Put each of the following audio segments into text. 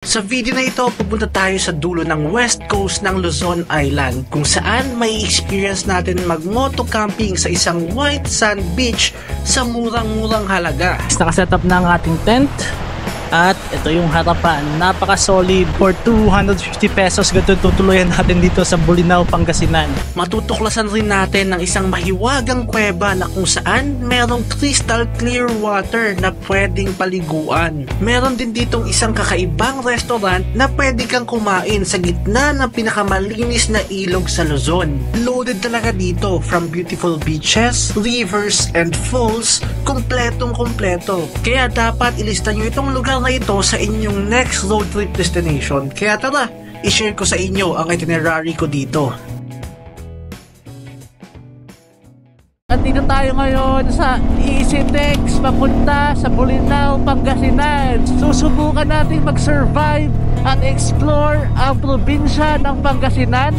Sa video na ito, pupunta tayo sa dulo ng west coast ng Luzon Island kung saan may experience natin mag-moto camping sa isang white sand beach sa murang-murang halaga. Nakasetup na ang ating tent at ito yung harapan, napaka-solid. For 250 pesos ganito tutuluyan natin dito sa Bolinao, Pangasinan. Matutuklasan rin natin ng isang mahiwagang kuweba na kung saan merong crystal clear water na pwedeng paliguan. Meron din ditong isang kakaibang restaurant na pwede kang kumain sa gitna ng pinakamalinis na ilog sa Luzon. Loaded talaga dito, from beautiful beaches, rivers, and falls, kumpletong kumpleto. Kaya dapat ilista nyo itong lugar na ito sa inyong next road trip destination. Kaya tara, i-share ko sa inyo ang itinerary ko dito. At dito tayo ngayon sa EasyTex papunta sa Bolinao, Pangasinan. Susubukan natin mag-survive at explore ang probinsya ng Pangasinan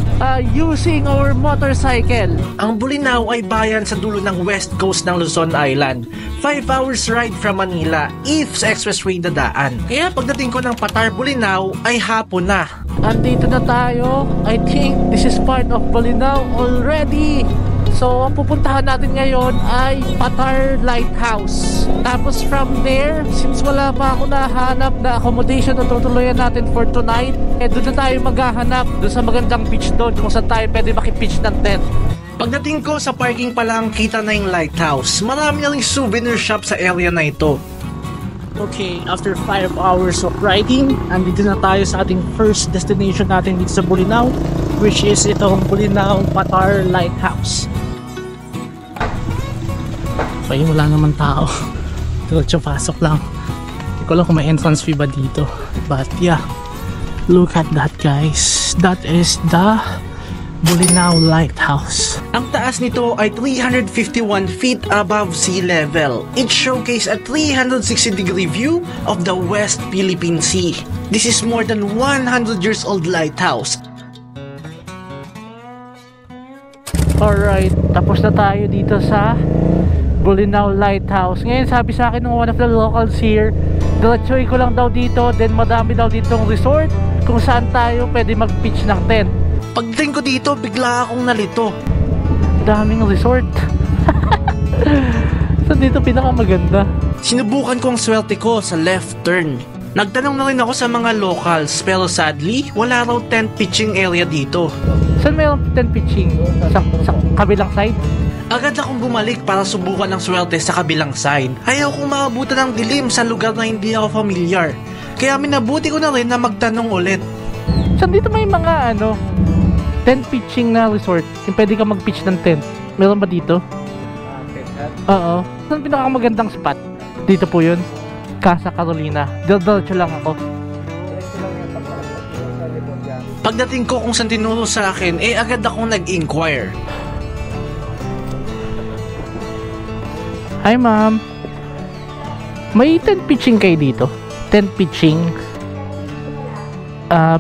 using our motorcycle. Ang Bolinao ay bayan sa dulo ng west coast ng Luzon Island. 5 hours ride from Manila if sa expressway dadaan. Kaya pagdating ko ng Patar, Bolinao ay hapon na. Andito na tayo. I think this is part of Bolinao already. So, ang pupuntahan natin ngayon ay Patar Lighthouse. Tapos from there, since wala pa ako nahanap na accommodation na tutuluyan natin for tonight, doon na tayo maghahanap doon sa magandang beach doon kung saan tayo pwede makipitch ng tent. Pagdating ko sa parking pa lang, kita na yung lighthouse. Marami na ring souvenir shop sa area na ito. Okay, after 5 hours of riding, andito na tayo sa ating first destination natin dito sa Bolinao, which is itong Bolinao Patar Lighthouse. Okay, wala naman tao. Diretso pasok lang. Hindi ko lang kung may entrance fee ba dito. But yeah, look at that guys. That is the Bolinao Lighthouse. Ang taas nito ay 351 feet above sea level. It showcases a 360-degree view of the West Philippine Sea. This is more than 100 years old lighthouse. Alright, tapos na tayo dito sa Bolinao Lighthouse. Ngayon sabi sa akin ng one of the locals here, diretsuhin ko lang daw dito, then madami daw ditong resort kung saan tayo pwede mag-pitch ng tent. Pagdating ko dito, bigla akong nalito. Daming resort. So dito pinakamaganda. Sinubukan ko ang swerte ko sa left turn. Nagtanong na rin ako sa mga locals, pero sadly, wala raw tent pitching area dito. Saan mayroong tent pitching? Sa kabilang side? Agad akong bumalik para subukan ang swerte sa kabilang side. Ayaw kong maabutan ng dilim sa lugar na hindi ako familiar. Kaya minabuti ko na rin na magtanong ulit. Saan dito may mga tent pitching na resort? Yung pwede ka mag-pitch ng tent. Meron ba dito? Oo. Saan pinakamagandang spot? Dito po yun. Casa Carolina. Diretso lang ako. Pagdating ko kung saan tinuro sa akin, agad akong nag-inquire. Hi ma'am. May tent pitching kayo dito? Tent pitching?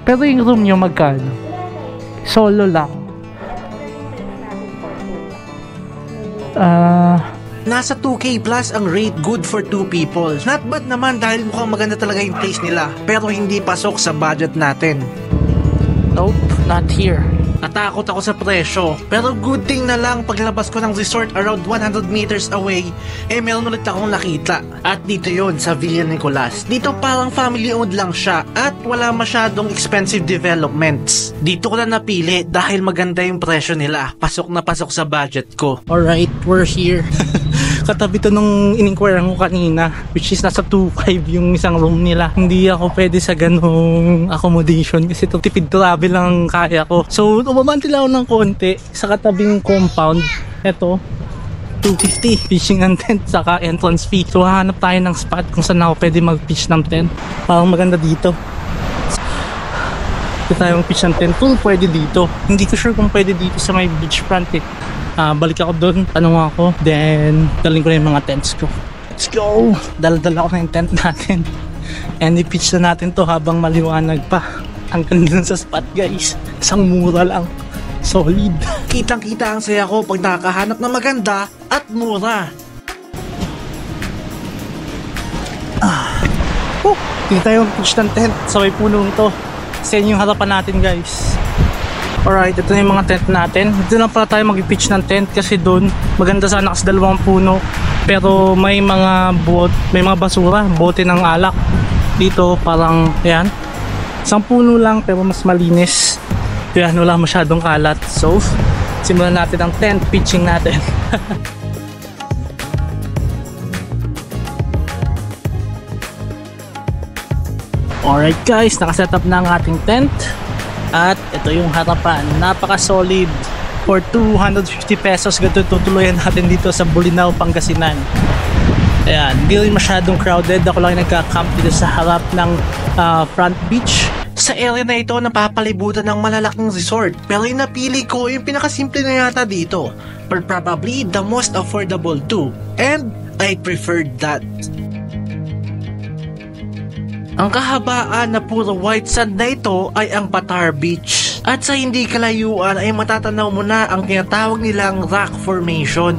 Pero yung room nyo magkano? Solo lang. Nasa 2K plus ang rate, good for 2 people. Not bad naman dahil mukhang maganda talaga yung place nila. Pero hindi pasok sa budget natin. Nope, not here. Natakot ako sa presyo, pero good thing na lang paglabas ko ng resort around 100 meters away, meron ulit akong nakita. At dito yon sa Villa Nicolas. Dito parang family owned lang siya at wala masyadong expensive developments. Dito ko na napili dahil maganda yung presyo nila. Pasok na pasok sa budget ko. Alright, we're here. Katabi to nung in-inquire ko kanina, which is nasa 2.5 yung isang room nila. Hindi ako pwede sa ganong accommodation kasi to tipid travel lang kaya ko. So umabanti lang ako ng konti sa katabing compound. Ito 250 pitching ng tent saka entrance fee. So hahanap tayo ng spot kung saan ako pwede mag-pitch ng tent. Parang maganda dito. Kung tayo mag-pitch ng tent, kung pwede dito. Hindi ko sure kung pwede dito sa may beachfront eh. Balik ako doon, tanong ako, then daling ko na yung mga tents ko. Let's go! Dala-dala ko na yung tent natin. And i-pitch na natin to habang maliwanag pa. Ang ganda sa spot guys. Isang mura lang. Solid. Kitang-kita ang saya ko pag nakakahanap ng maganda at mura. Dito tayo pitch ng tent sa may punong ito. Sa yung harapan natin guys. Alright, ito na yung mga tent natin. Dito na pala tayo mag-pitch ng tent kasi doon maganda sana kasi dalawang puno. Pero may mga may mga basura, bote ng alak. Dito parang ayan. Isang puno lang pero mas malinis. Kaya wala masyadong kalat. So, simulan natin ang tent pitching natin. Alright guys, nakasetup na ang ating tent. At ito yung harapan, napaka solid. For 250 pesos ganito tutuluyan natin dito sa Bolinao, Pangasinan. Ayan, hindi rin masyadong crowded. Ako lang yung nagka-camp dito sa harap ng front beach. Sa area na ito, napapalibutan ng malalaking resort. Pero yung napili ko, yung pinakasimple na yata dito. But probably the most affordable too. And I preferred that. Ang kahabaan na puro white sand na ito ay ang Patar Beach. At sa hindi kalayuan ay matatanaw mo na ang tinatawag nilang rock formation.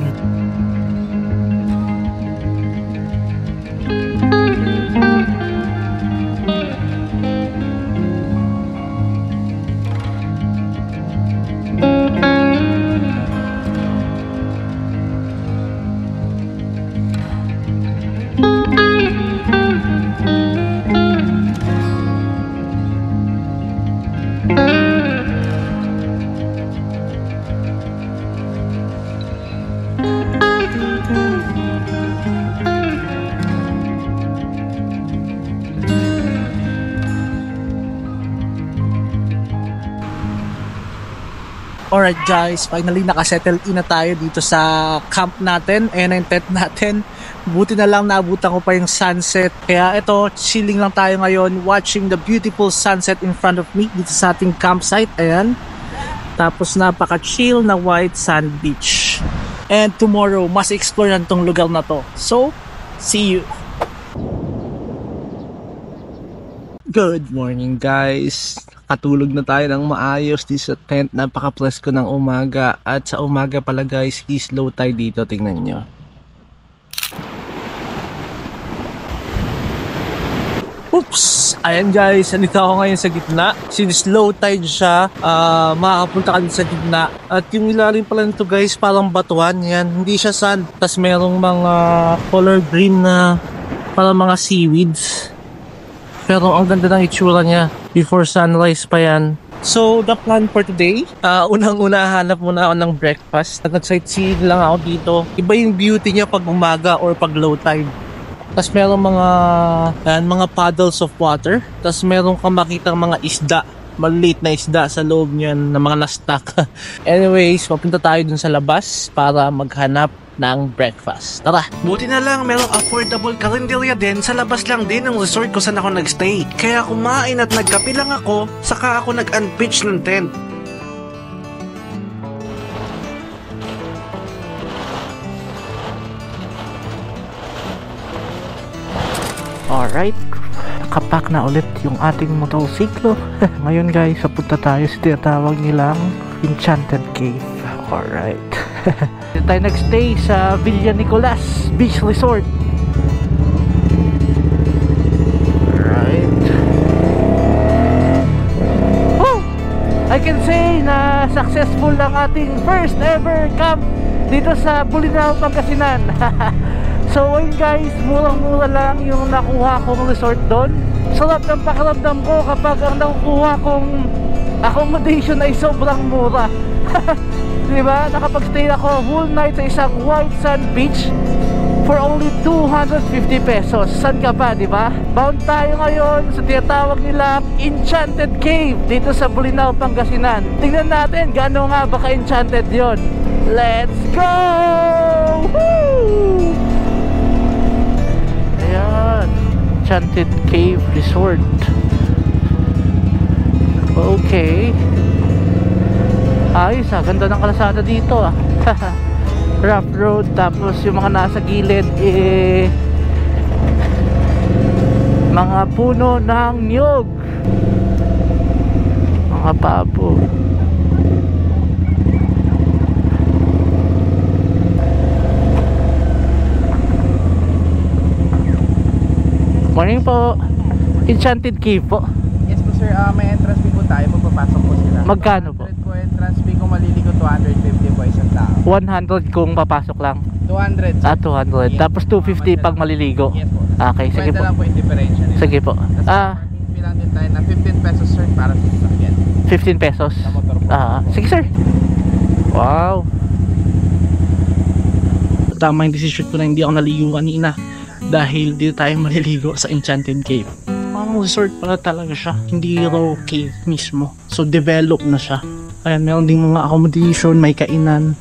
Alright guys, finally nakasettle in na tayo dito sa camp natin. Ayan na yung tent natin. Buti na lang naabutan ko pa yung sunset. Kaya ito, chilling lang tayo ngayon, watching the beautiful sunset in front of me dito sa ating campsite. Ayan. Tapos napaka-chill na white sand beach. And tomorrow, mas explore na itong lugar na to. So, see you! Good morning guys! Katulog na tayo ng maayos dito sa tent. Napaka-presko ng umaga. At sa umaga pala guys, is low tide dito. Tingnan nyo. Oops! Ayan guys, nandito ako ngayon sa gitna. Since low tide siya, makakapunta ka dito sa gitna. At yung ilalim pala nito guys, parang batuan. Yan, hindi siya sand. Tapos merong mga color green na parang mga seaweeds. Pero ang ganda ng itsura niya. Before sunrise pa yan. So, the plan for today, unang-una hanap muna ako ng breakfast. Nag-sightseeing lang ako dito. Iba yung beauty niya pag umaga or pag low tide. Tapos meron mga puddles of water. Tapos meron kang makitang mga isda. Maliit na isda sa loob niyan na mga na-stuck. Anyways, mapunta tayo dun sa labas para maghanap ng breakfast. Tara! Buti na lang merong affordable karinderya din sa labas lang din ng resort ko saan ako nagstay. Kaya kumain at nagkape lang ako, saka ako nag-unpitch ng tent. Alright, nakapack na ulit yung ating motorsiklo. Ngayon guys, papunta tayo sa tinatawag nilang Enchanted Cave. Alright. Dito tayo nagstay sa Villa Nicolas Beach Resort. Alright. Woo! I can say na successful ang ating first ever camp dito sa Bolinao, Pangasinan. So ayun guys, murang-mura lang yung nakuha kong resort doon. Sarap ng pakiramdam ko kapag ang nakukuha kong accommodation ay sobrang mura. Diba? Nakapag-stay ako whole night sa isang white sand beach for only 250 pesos. San ka pa, diba? Bound tayo ngayon sa tinatawag nila Enchanted Cave dito sa Bolinao, Pangasinan. Tingnan natin gaano nga ba ka-enchanted yon. Let's go! Woo! Ayan, Enchanted Cave Resort. Okay. Ayos, ganda ng kalsada dito rough road, tapos yung mga nasa gilid mga puno ng niyog, mga pabo. Morning po. Enchanted Cave po. Yes po sir, may entrance fee po tayo, magpapasok po sila. Magkano po? 100 po entrance fee, kung maliligo 250 po isang tao. 100 kung papasok lang. 200 sir. 200. Yes. Tapos 250 pag maliligo. Yes po. Okay, sige Kwenta po. lang po yung differential nila. Sige po. Tapos parking fee lang din tayo na 15 pesos sir para sa sasakyan. 15 pesos. Sa motor po. Sige sir. Wow. Tama yung decision ko na hindi ako naligo kanina dahil dito tayo maliligo sa Enchanted Cave. Ang resort pala talaga siya, hindi raw cave mismo. So develop na siya. Ayan, meron ding mga accommodation, may kainan.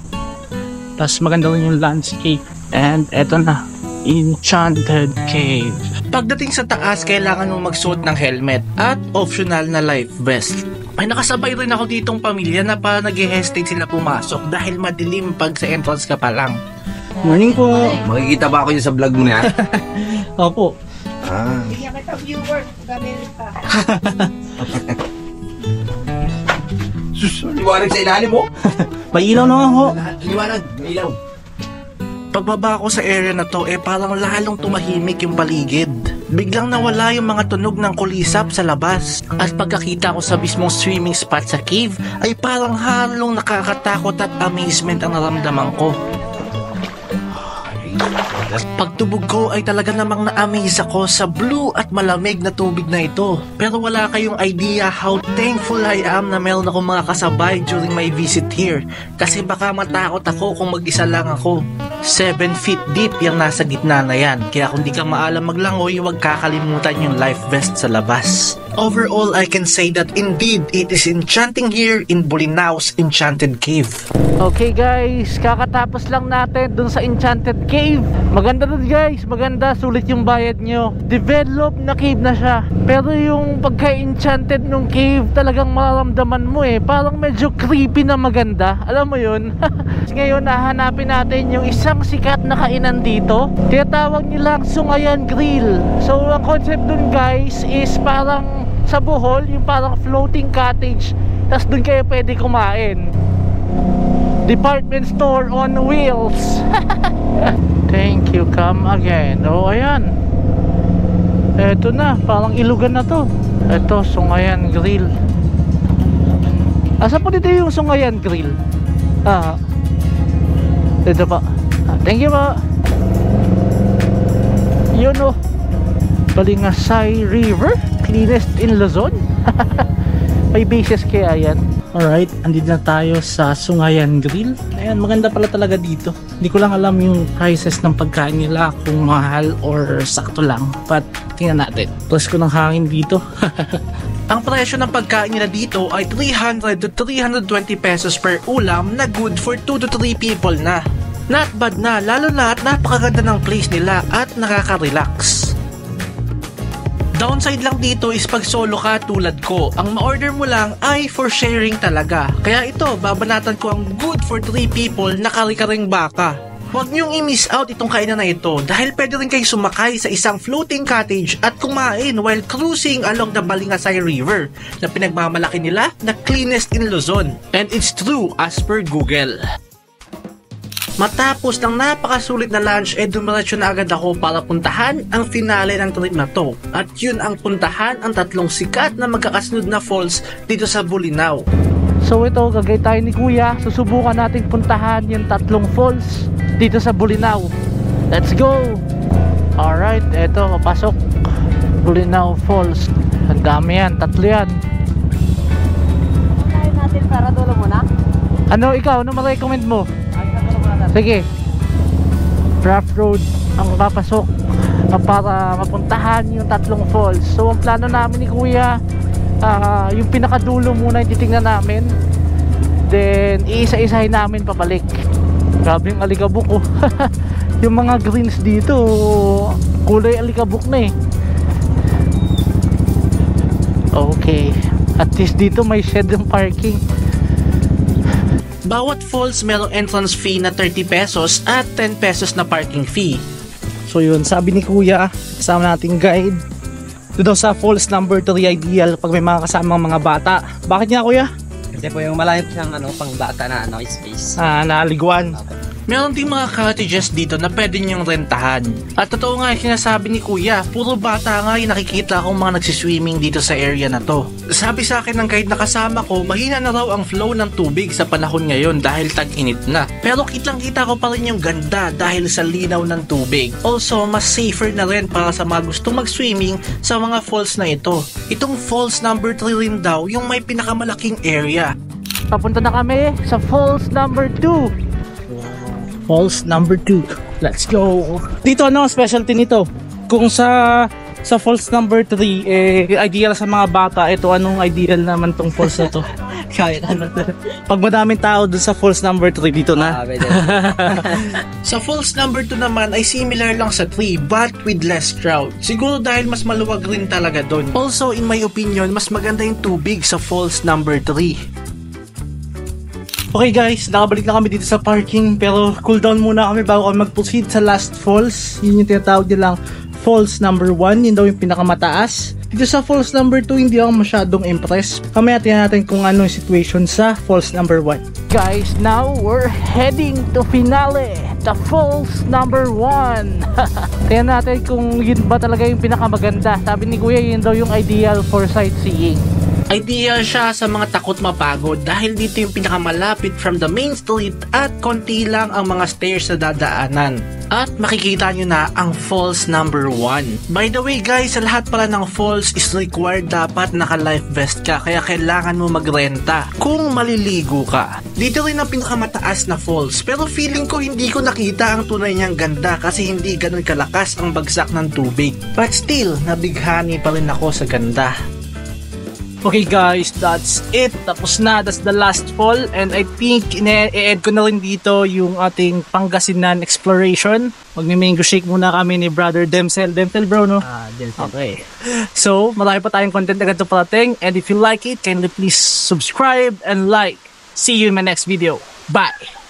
Tapos maganda rin yung landscape. And eto na, Enchanted Cave. Pagdating sa taas, kailangan mo magsuot ng helmet at optional na life vest. May nakasabay rin ako ditong pamilya na parang nag-hesitate sila pumasok dahil madilim pag sa entrance ka pa lang. Morning po. Makikita ba ako yun sa vlog mo na yan? Opo. Bigyan kita viewer, ganun ka. Sus, liwanag sa ilalim mo. May ilaw na ako. Lahat liwanag, may ilaw. Pagbaba ko sa area na to, parang lalong tumahimik yung paligid. Biglang nawala yung mga tunog ng kulisap sa labas. At pagkakita ko sa mismong swimming spot sa cave, ay parang halong nakakatakot at amazement ang naramdaman ko. Pagtubog ko ay talaga namang na-amaze ako sa blue at malamig na tubig na ito. Pero wala kayong idea how thankful I am na meron akong mga kasabay during my visit here. Kasi baka matakot ako kung mag-isa lang ako. 7 feet deep yung nasa gitna na yan. Kaya kung di ka maalam maglangoy, huwag kakalimutan yung life vest sa labas. Overall, I can say that indeed, it is enchanting here in Bulinao's Enchanted Cave. Okay guys, kakatapos lang natin dun sa Enchanted Cave. Maganda dun guys, maganda, sulit yung bayad nyo. Develop na cave na siya. Pero yung pagka-enchanted nung cave, talagang mararamdaman mo parang medyo creepy na maganda. Alam mo yun? Ngayon, hahanapin natin yung isang sikat na kainan dito. Tinatawag nilang Sungayan Grill. So, ang concept dun guys is parang sa Bohol, yung parang floating cottage. Tapos dun kayo pwede kumain. Department store on wheels. Thank you, come again. Oh, ayan. Eto na, parang ilugan na to. Eto, Sungayan Grill. Asa po dito yung Sungayan Grill? Dito pa. Thank you pa. Yun oh, Balingasay River, cleanest in Luzon. May bases kaya yan. Alright, andito na tayo sa Sungayan Grill. Ayan, maganda pala talaga dito. Hindi ko lang alam yung prices ng pagkain nila, kung mahal or sakto lang. But tingnan natin. Plus ko ng hangin dito. Ang presyo ng pagkain nila dito ay 300 to 320 pesos per ulam na good for 2 to 3 people na. Not bad na, lalo na at napakaganda ng place nila at nakaka-relax. Downside lang dito is pag solo ka tulad ko, ang ma-order mo lang ay for sharing talaga. Kaya ito, babanatan ko ang good for 3 people na kari-karing baka. Huwag niyong i-miss out itong kainan na ito dahil pwede rin kayo sumakay sa isang floating cottage at kumain while cruising along the Balingasay River na pinagmamalaki nila na cleanest in Luzon. And it's true as per Google. Matapos ng napakasulit na lunch, dumiretso na agad ako para puntahan ang finale ng trip na to. At yun ang puntahan ang tatlong sikat na magkakasunod na falls dito sa Bolinao. So ito, gagay tayo ni Kuya. Susubukan natin puntahan yung tatlong falls dito sa Bolinao. Let's go! Alright, eto, papasok. Bolinao Falls. Ang dami yan, tatlo yan. Tayo natin para dulo muna. Ano ikaw, ano ma-recommend mo? Sige, Rough Road ang papasok para mapuntahan yung tatlong falls. So ang plano namin ni Kuya, yung pinakadulo muna yung titignan namin, then iisa-isahin namin pabalik. Grabe yung alikabok oh. Yung mga greens dito kulay alikabok na Okay, at least dito may shed ng parking. Bawat falls merong entrance fee na 30 pesos at 10 pesos na parking fee. So yun, sabi ni Kuya, kasama nating guide, ito daw sa falls number 3 ideal pag may mga kasamang mga bata. Bakit nga Kuya? Kasi po yung malayo siyang pang bata na space. Naliguan. Meron ding mga cottages dito na pwede niyong rentahan. At totoo nga yung sinasabi ni Kuya, puro bata nga yung nakikita akong mga nagsiswimming dito sa area na to. Sabi sa akin ng guide na kasama ko, mahina na raw ang flow ng tubig sa panahon ngayon dahil tag-init na. Pero kitang-kita ko pa rin yung ganda dahil sa linaw ng tubig. Also, mas safer na rin para sa mga gustong mag-swimming sa mga falls na ito. Itong falls number 3 rin daw yung may pinakamalaking area. Papunta na kami sa falls number 2. Falls number 2. Let's go. Dito ano ang specialty nito? Kung sa falls number 3 ideal sa mga bata, ito anong ideal naman tong falls na to? Kahit ano to. Pag madaming tao dun sa falls number 3 dito na. Sa falls number 2 naman ay similar lang sa 3 but with less crowd. Siguro dahil mas maluwag rin talaga doon. Also in my opinion, mas maganda yung tubig sa falls number 3. Okay guys, nakabalik na kami dito sa parking pero cool down muna kami bago kami mag-proceed sa last falls. Yun yung tinatawag nilang falls number 1, yun daw yung pinakamataas. Dito sa falls number 2, hindi ako masyadong impressed. Kamaya tingnan natin kung ano yung situation sa falls number 1. Guys, now we're heading to finale, the falls number 1. Tingnan natin kung yun ba talaga yung pinakamaganda. Sabi ni Kuya, yun daw yung ideal for sightseeing. Ideal siya sa mga takot mapagod dahil dito yung pinakamalapit from the main street at konti lang ang mga stairs na dadaanan. At makikita nyo na ang falls number 1. By the way guys, sa lahat pala ng falls is required dapat naka-life vest ka kaya kailangan mo magrenta kung maliligo ka. Dito rin ang pinakamataas na falls pero feeling ko hindi ko nakita ang tunay niyang ganda kasi hindi ganun kalakas ang bagsak ng tubig. But still, nabighani pa rin ako sa ganda. Okay guys, that's it. Tapos na, that's the last fall. And I think i-add ko na rin dito yung ating Pangasinan exploration. Magme-mango shake muna kami ni Brother Demsel. Demsel bro, no? Delta. Okay. So, marami pa tayong content na ganito parating. And if you like it, kindly please subscribe and like. See you in my next video. Bye!